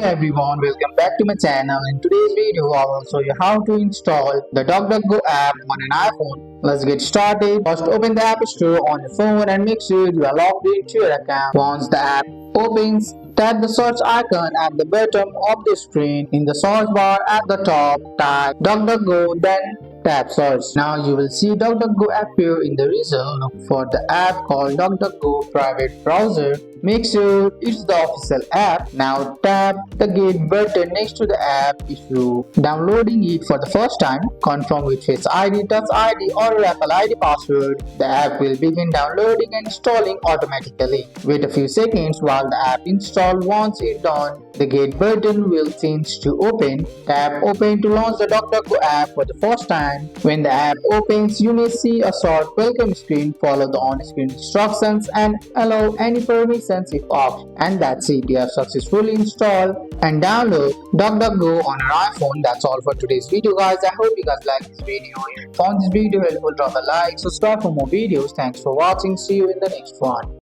Hey everyone, welcome back to my channel. In today's video, I will show you how to install the DuckDuckGo app on an iPhone. Let's get started. First, open the App Store on your phone and make sure you are logged into your account. Once the app opens, tap the search icon at the bottom of the screen. In the search bar at the top, type DuckDuckGo, then tap search. Now you will see DuckDuckGo appear in the result. Look for the app called DuckDuckGo private browser. Make sure it's the official app. Now tap the get button next to the app. If you downloading it for the first time, confirm with Face ID, Touch ID or Apple ID password. The app will begin downloading and installing automatically. Wait a few seconds while the app installs. Once it's done, the get button will change to open. Tap open to launch the DuckDuckGo app for the first time. When the app opens, you may see a short welcome screen. Follow the on-screen instructions and allow any permissions if off. And that's it. You have successfully installed and download DuckDuckGo on your iPhone. That's all for today's video, guys. I hope you guys like this video. If you found this video helpful, drop a like, subscribe for more videos. Thanks for watching. See you in the next one.